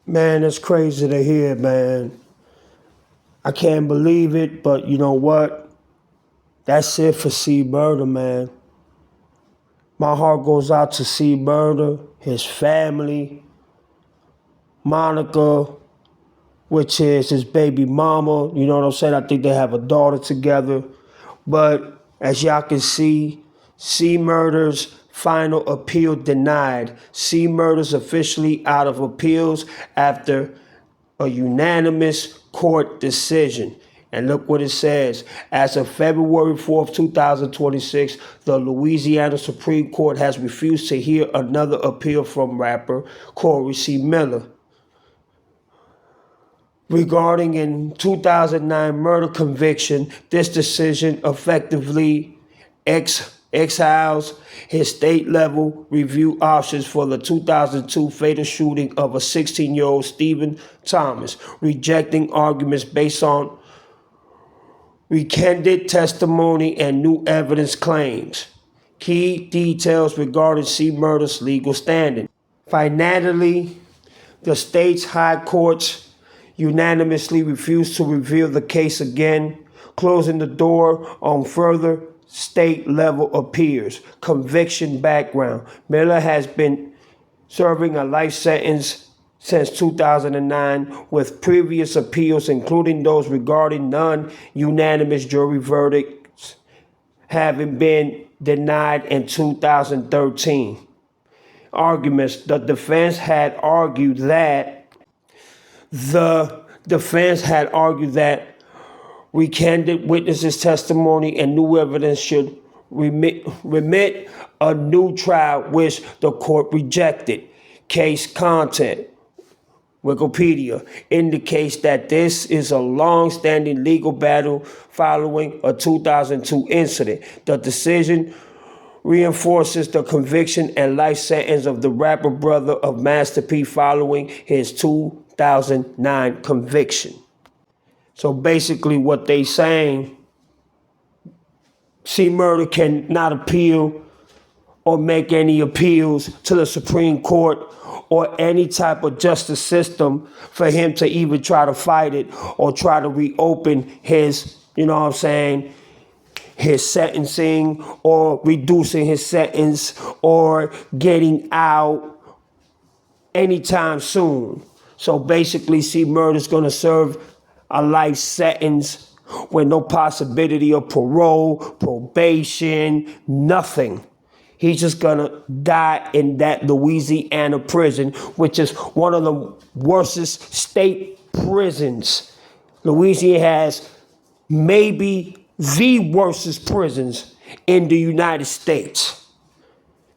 Man, it's crazy to hear, man. I can't believe it, but you know what? That's it for C Murder, man. My heart goes out to C Murder, his family, Monica, which is his baby mama. You know what I'm saying? I think they have a daughter together. But as y'all can see, C Murder's final appeal denied. C Murder's officially out of appeals after a unanimous court decision. And look what it says. As of February 4th, 2026, the Louisiana Supreme Court has refused to hear another appeal from rapper Cory C. Miller regarding a 2009 murder conviction. This decision effectively exiles his state-level review options for the 2002 fatal shooting of a 16-year-old Stephen Thomas, rejecting arguments based on recanted testimony and new evidence claims. Key details regarding C. Murder's legal standing. Finally, the state's high courts unanimously refused to reveal the case again, closing the door on further state-level appeals. Conviction background. Miller has been serving a life sentence since 2009, with previous appeals, including those regarding non-unanimous jury verdicts, having been denied in 2013. Arguments. The defense had argued that recanted witnesses' testimony and new evidence should remit a new trial, which the court rejected. Case content. Wikipedia indicates that this is a long-standing legal battle following a 2002 incident. The decision reinforces the conviction and life sentence of the rapper brother of Master P following his 2009 conviction. So basically what they saying, C. Murder cannot appeal or make any appeals to the Supreme Court or any type of justice system for him to even try to fight it or try to reopen his, you know what I'm saying, his sentencing or reducing his sentence or getting out anytime soon. So basically, C. Murder's gonna serve a life sentence with no possibility of parole, probation, nothing. He's just gonna die in that Louisiana prison, which is one of the worstest state prisons. Louisiana has maybe the worstest prisons in the United States.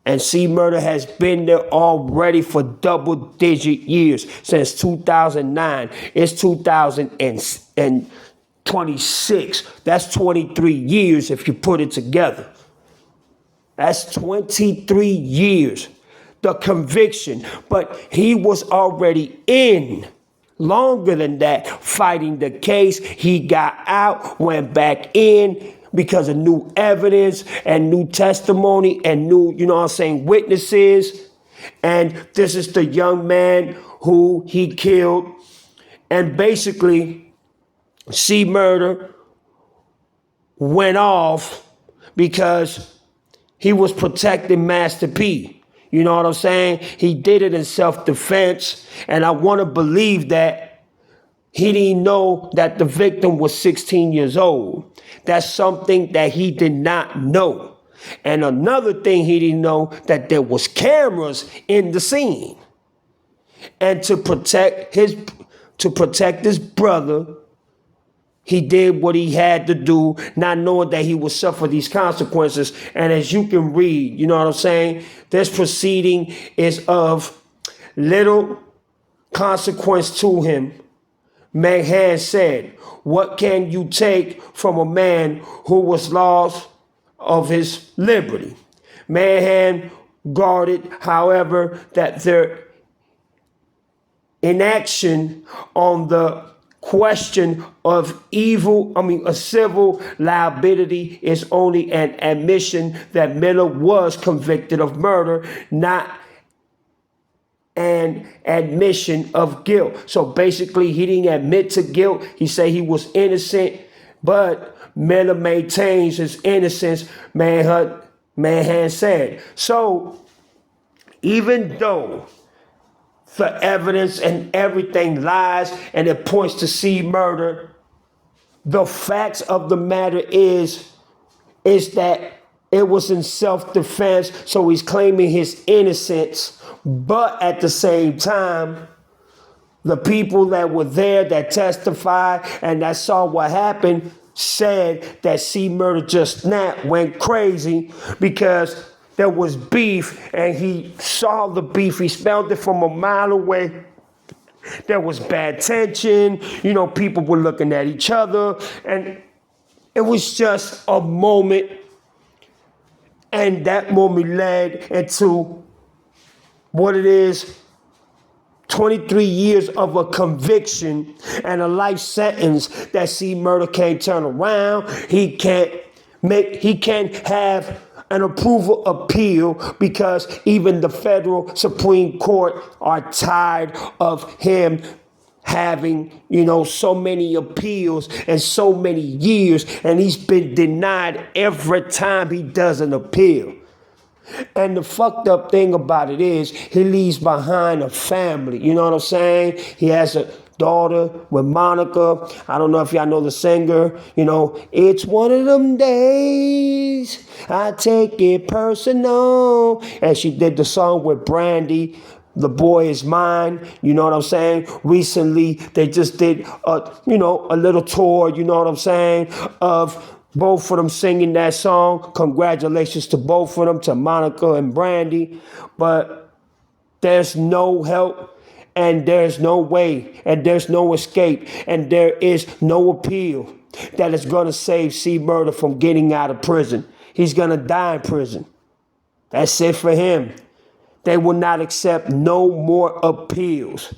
And C. Murder has been there already for double-digit years, since 2009. It's 2026. That's 23 years if you put it together. That's 23 years, the conviction. But he was already in longer than that, fighting the case. He got out, went back in because of new evidence and new testimony and new, you know what I'm saying, witnesses. And this is the young man who he killed. And basically, C. Murder went off because he was protecting Master P. You know what I'm saying? He did it in self-defense, and I want to believe that he didn't know that the victim was 16 years old. That's something that he did not know. And another thing he didn't know, that there was cameras in the scene. And to protect his brother, he did what he had to do, not knowing that he would suffer these consequences. And as you can read, you know what I'm saying? This proceeding is of little consequence to him. Mahan said, "What can you take from a man who was lost of his liberty?" Mahan guarded, however, that their inaction on the question of a civil liability is only an admission that Miller was convicted of murder, not and admission of guilt. So basically, he didn't admit to guilt. He said he was innocent, but Miller maintains his innocence, Manhunt said. So even though the evidence and everything lies and it points to C Murder, the facts of the matter is that it was in self-defense, so he's claiming his innocence. But at the same time, the people that were there that testified and that saw what happened said that C Murder just snapped, went crazy because there was beef and he saw the beef. He smelled it from a mile away. There was bad tension. People were looking at each other and it was just a moment. And that moment led into what it is, 23 years of a conviction and a life sentence that C Murder can't turn around. He can't have an approval appeal because even the federal Supreme Court are tired of him having, so many appeals and so many years, and he's been denied every time he does an appeal. And the fucked up thing about it is he leaves behind a family. You know what I'm saying? He has a daughter with Monica. I don't know if y'all know the singer. It's one of them days I take it personal. And she did the song with Brandy. The Boy Is Mine, you know what I'm saying? Recently, they just did, a little tour, you know what I'm saying, of both of them singing that song. Congratulations to both of them, to Monica and Brandy. But there's no help, and there's no way, and there's no escape, and there is no appeal that is going to save C Murder from getting out of prison. He's going to die in prison. That's it for him. They will not accept no more appeals.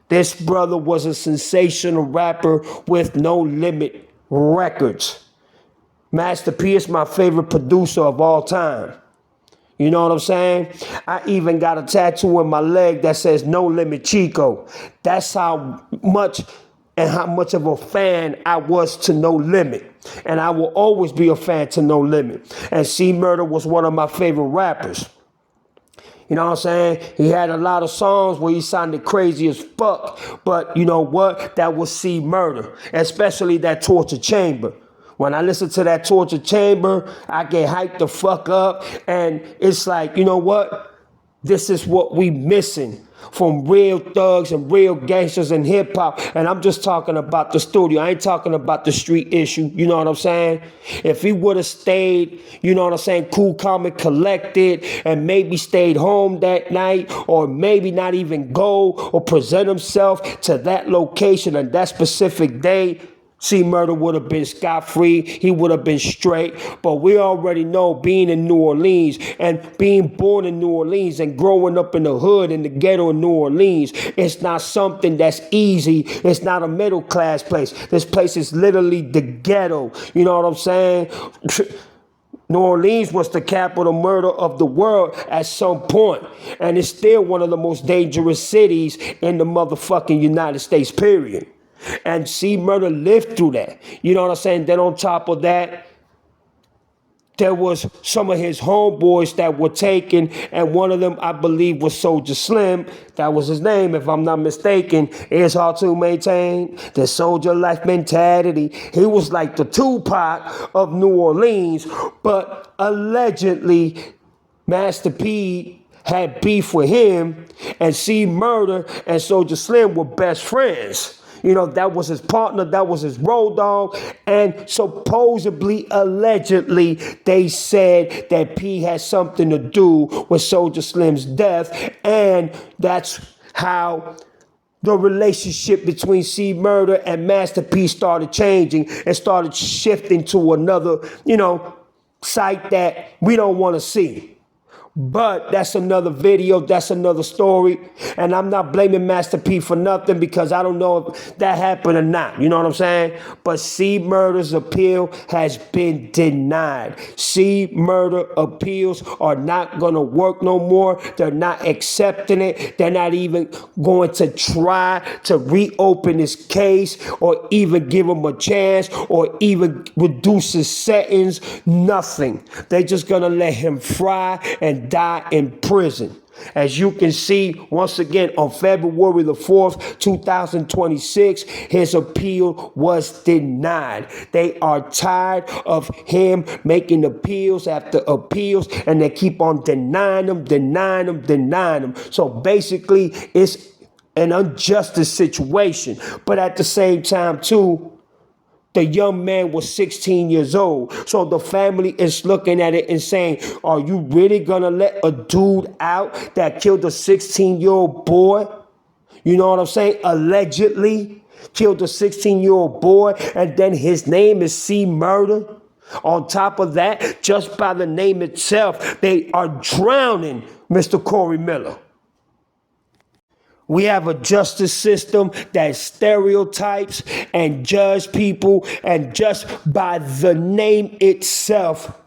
This brother was a sensational rapper with No Limit Records. Master P is my favorite producer of all time. You know what I'm saying? I even got a tattoo on my leg that says No Limit Chico. That's how much of a fan I was to No Limit. And I will always be a fan to No Limit. And C Murder was one of my favorite rappers. You know what I'm saying? He had a lot of songs where he sounded crazy as fuck. But you know what? That was C Murder. Especially that Torture Chamber. When I listen to that Torture Chamber, I get hyped the fuck up. And it's like, you know what? This is what we missing from real thugs and real gangsters and hip hop. And I'm just talking about the studio. I ain't talking about the street issue. You know what I'm saying? If he would have stayed, you know what I'm saying, cool, calm, and collected, and maybe stayed home that night, or maybe not even go or present himself to that location and that specific day, C Murder would have been scot-free. He would have been straight. But we already know, being in New Orleans and being born in New Orleans and growing up in the hood, in the ghetto in New Orleans, it's not something that's easy. It's not a middle class place. This place is literally the ghetto. You know what I'm saying? New Orleans was the capital murder of the world at some point. And it's still one of the most dangerous cities in the motherfucking United States, period. And C Murder lived through that. You know what I'm saying? Then on top of that, there was some of his homeboys that were taken, and one of them, I believe, was Soulja Slim. That was his name, if I'm not mistaken. It's hard to maintain the soldier life mentality. He was like the Tupac of New Orleans, but allegedly, Master P had beef with him, and C Murder and Soulja Slim were best friends. You know, that was his partner, that was his road dog. And supposedly, allegedly, they said that P had something to do with Soulja Slim's death. And that's how the relationship between C Murder and Master P started changing and started shifting to another, site that we don't want to see. But that's another video, that's another story. And I'm not blaming Master P for nothing because I don't know if that happened or not. You know what I'm saying? But C Murder's appeal has been denied. C Murder appeals are not going to work no more. They're not accepting it. They're not even going to try to reopen his case or even give him a chance or even reduce his sentence. Nothing. They're just going to let him fry and die in prison. As you can see, once again, on February the 4th, 2026, his appeal was denied. They are tired of him making appeals after appeals, and they keep on denying them. So basically, it's an injustice situation. But at the same time, too, the young man was 16 years old. So the family is looking at it and saying, are you really going to let a dude out that killed a 16-year-old boy? You know what I'm saying? Allegedly killed a 16-year-old boy, and then his name is C Murder. On top of that, just by the name itself, they are drowning Mr. Cory Miller. We have a justice system that stereotypes and judge people, and just by the name itself,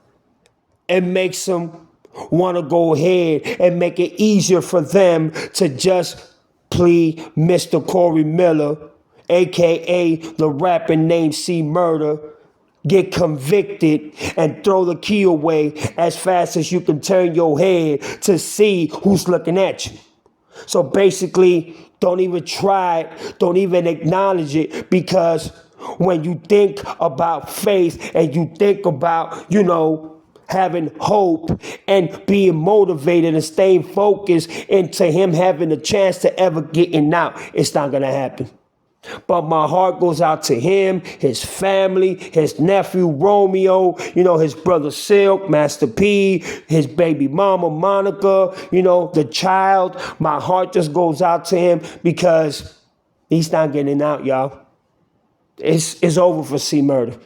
it makes them want to go ahead and make it easier for them to just plead Mr. Cory Miller, aka the rapper named C Murder, get convicted and throw the key away as fast as you can turn your head to see who's looking at you. So basically, don't even try it, don't even acknowledge it, because when you think about faith and you think about, having hope and being motivated and staying focused into him having a chance to ever getting out, it's not going to happen. But my heart goes out to him, his family, his nephew Romeo, his brother Silk, Master P, his baby mama Monica, the child. My heart just goes out to him because he's not getting out, y'all. It's over for C Murder.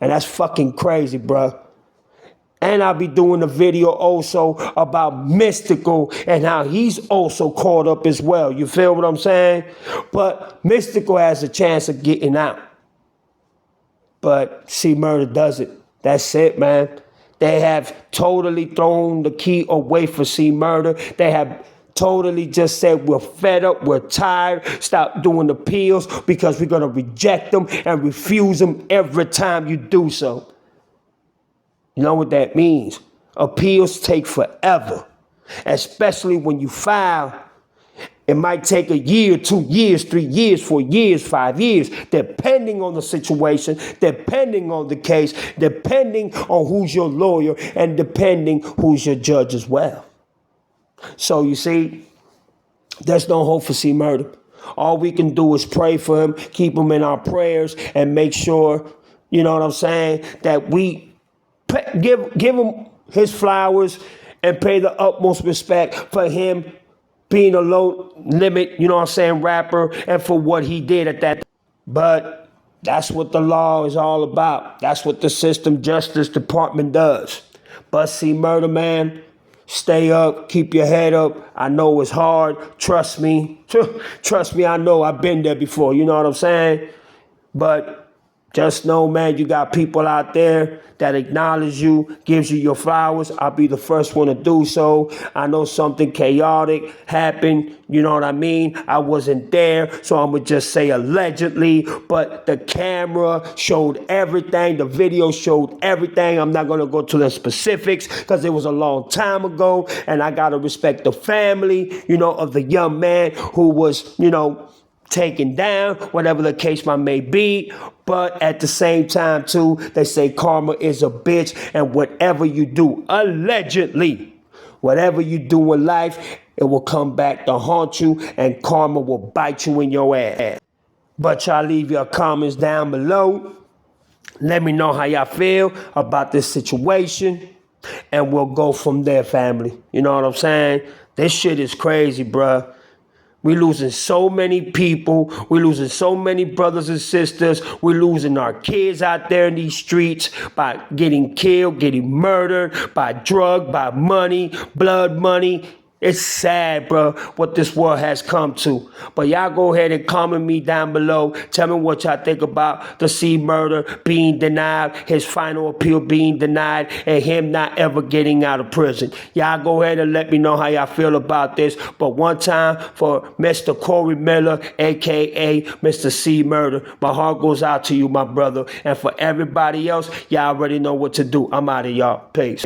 And that's fucking crazy, bruh. And I'll be doing a video also about Mystical and how he's also caught up as well. You feel what I'm saying? But Mystical has a chance of getting out. But C Murder doesn't. That's it, man. They have totally thrown the key away for C Murder. They have totally just said, we're fed up, we're tired, stop doing appeals because we're going to reject them and refuse them every time you do so. You know what that means? Appeals take forever, especially when you file. It might take a year, 2 years, 3 years, 4 years, 5 years, depending on the situation, depending on the case, depending on who's your lawyer, and depending who's your judge as well. So you see, there's no hope for C Murder. All we can do is pray for him, keep him in our prayers, and make sure, you know what I'm saying, that we give him his flowers and pay the utmost respect for him being a low limit, rapper, and for what he did at that. But that's what the law is all about. That's what the system justice department does. But C Murder, man, stay up, keep your head up. I know it's hard. Trust me. Trust me, I know. I've been there before. You know what I'm saying? But just know, man, you got people out there that acknowledge you, gives you your flowers. I'll be the first one to do so. I know something chaotic happened, you know what I mean? I wasn't there, so I'm going to just say allegedly, but the camera showed everything. The video showed everything. I'm not going to go to the specifics because it was a long time ago, and I got to respect the family, of the young man who was, taken down, whatever the case may be. But at the same time, too, they say karma is a bitch, and whatever you do, allegedly, whatever you do in life, it will come back to haunt you, and karma will bite you in your ass. But y'all leave your comments down below. Let me know how y'all feel about this situation, and we'll go from there, family. You know what I'm saying? This shit is crazy, bruh. We're losing so many people. We're losing so many brothers and sisters. We're losing our kids out there in these streets by getting killed, getting murdered, by drug, by money, blood money. It's sad, bro, what this world has come to. But y'all go ahead and comment me down below. Tell me what y'all think about the C murder being denied, his final appeal being denied, and him not ever getting out of prison. Y'all go ahead and let me know how y'all feel about this. But one time for Mr. Cory Miller, a.k.a. Mr. C murder, my heart goes out to you, my brother. And for everybody else, y'all already know what to do. I'm out of y'all. Peace.